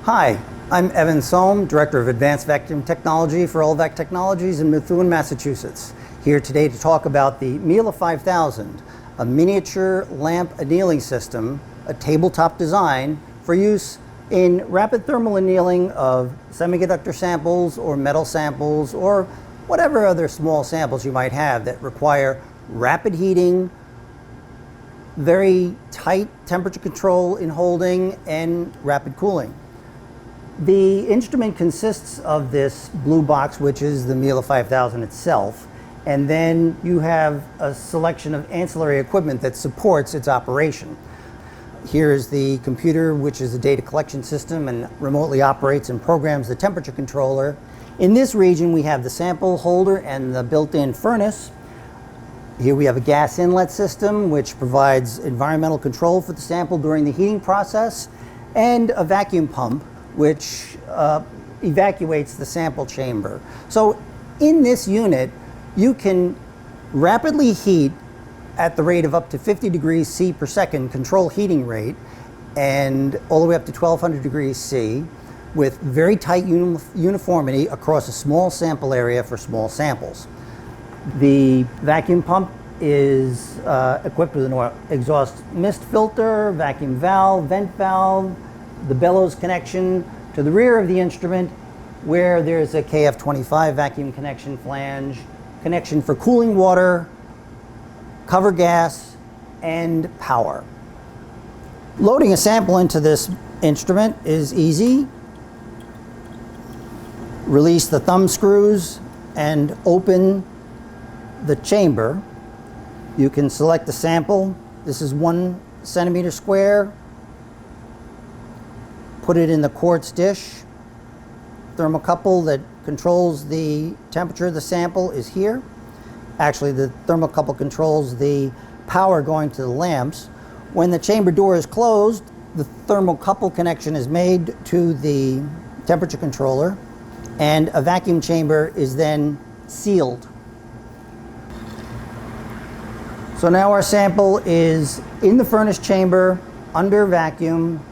Hi, I'm Evan Sohm, Director of Advanced Vacuum Technology for Ulvac Technologies in Methuen, Massachusetts. Here today to talk about the Mila 5000, a miniature lamp annealing system, a tabletop design for use in rapid thermal annealing of semiconductor samples or metal samples or whatever other small samples you might have that require rapid heating, very tight temperature control in holding, and rapid cooling. The instrument consists of this blue box, which is the Mila 5000 itself, and then you have a selection of ancillary equipment that supports its operation. Here is the computer, which is a data collection system and remotely operates and programs the temperature controller. In this region, we have the sample holder and the built-in furnace. Here we have a gas inlet system, which provides environmental control for the sample during the heating process, and a vacuum pump, which evacuates the sample chamber. So in this unit, you can rapidly heat at the rate of up to 50 degrees C per second control heating rate, and all the way up to 1200 degrees C with very tight uniformity across a small sample area for small samples. The vacuum pump is equipped with an exhaust mist filter, vacuum valve, vent valve, the bellows connection to the rear of the instrument, where there's a KF25 vacuum connection flange, connection for cooling water, cover gas, and power. Loading a sample into this instrument is easy. Release the thumb screws and open the chamber. You can select the sample. This is 1 centimeter square. Put it in the quartz dish. Thermocouple that controls the temperature of the sample is here. Actually, the thermocouple controls the power going to the lamps. When the chamber door is closed, the thermocouple connection is made to the temperature controller, and a vacuum chamber is then sealed. So now our sample is in the furnace chamber under vacuum,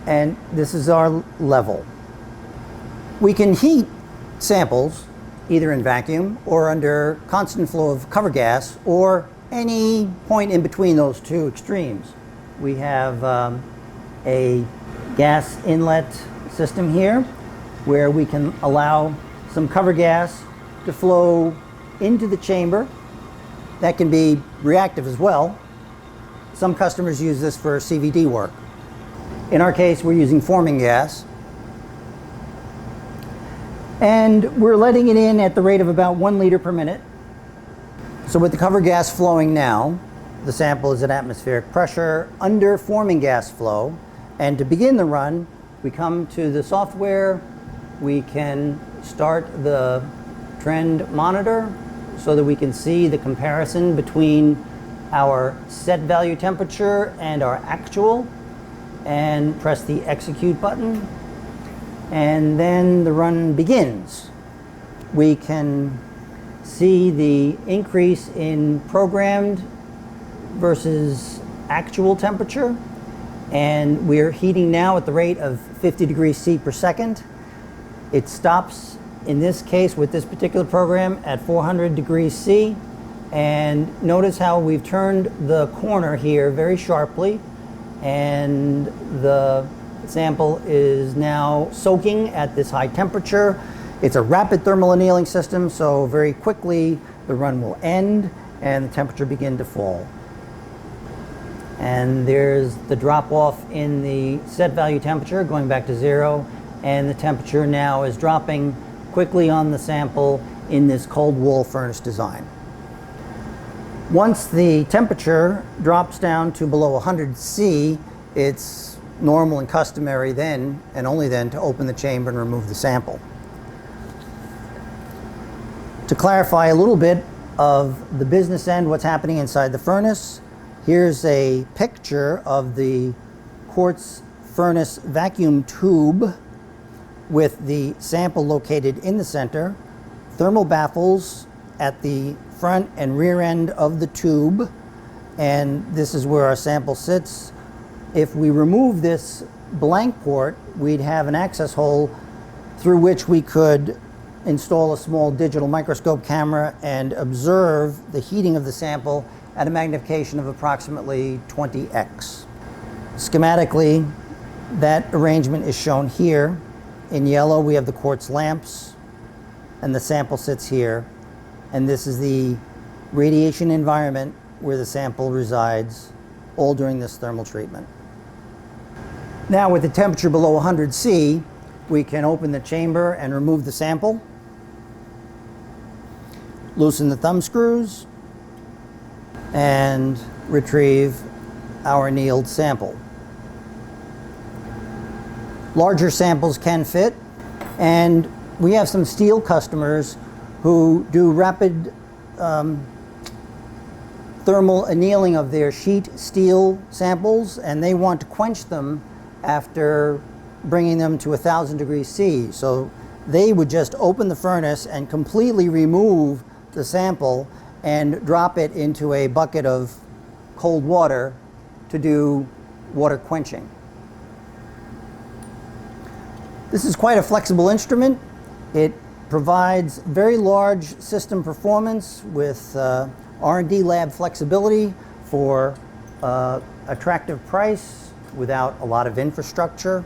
and this is our level. We can heat samples either in vacuum or under constant flow of cover gas or any point in between those two extremes. We have a gas inlet system here where we can allow some cover gas to flow into the chamber. That can be reactive as well. Some customers use this for CVD work. In our case, we're using forming gas. And we're letting it in at the rate of about 1 liter per minute. So with the cover gas flowing now, the sample is at atmospheric pressure under forming gas flow. And to begin the run, we come to the software. We can start the trend monitor so that we can see the comparison between our set value temperature and our actual, and press the execute button, and then the run begins. We can see the increase in programmed versus actual temperature, and we're heating now at the rate of 50 degrees C per second. It stops in this case with this particular program at 400 degrees C, and notice how we've turned the corner here very sharply, and the sample is now soaking at this high temperature. It's a rapid thermal annealing system, so very quickly the run will end and the temperature begin to fall. And there's the drop off in the set value temperature going back to 0, and the temperature now is dropping quickly on the sample in this cold wall furnace design. Once the temperature drops down to below 100 C, it's normal and customary then, and only then, to open the chamber and remove the sample. To clarify a little bit of the business end, what's happening inside the furnace, here's a picture of the quartz furnace vacuum tube with the sample located in the center, thermal baffles at the front and rear end of the tube, and this is where our sample sits. If we remove this blank port, we'd have an access hole through which we could install a small digital microscope camera and observe the heating of the sample at a magnification of approximately 20x. Schematically, that arrangement is shown here. In yellow, we have the quartz lamps, and the sample sits here. And this is the radiation environment where the sample resides, all during this thermal treatment. Now, with the temperature below 100 C, we can open the chamber and remove the sample, loosen the thumb screws, and retrieve our annealed sample. Larger samples can fit, and we have some steel customers who do rapid thermal annealing of their sheet steel samples, and they want to quench them after bringing them to 1,000 degrees C. So they would just open the furnace and completely remove the sample and drop it into a bucket of cold water to do water quenching. This is quite a flexible instrument. It provides very large system performance with R&D lab flexibility for attractive price without a lot of infrastructure.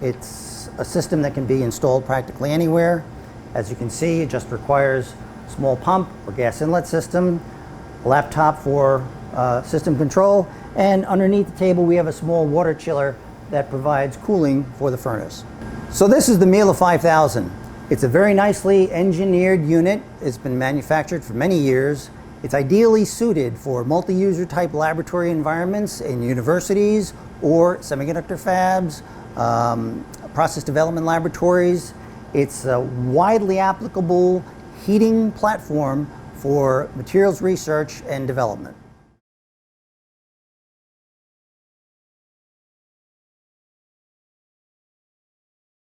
It's a system that can be installed practically anywhere. As you can see, it just requires a small pump or gas inlet system, a laptop for system control, and underneath the table we have a small water chiller that provides cooling for the furnace. So this is the Mila 5000. It's a very nicely engineered unit. It's been manufactured for many years. It's ideally suited for multi-user type laboratory environments in universities or semiconductor fabs, process development laboratories. It's a widely applicable heating platform for materials research and development.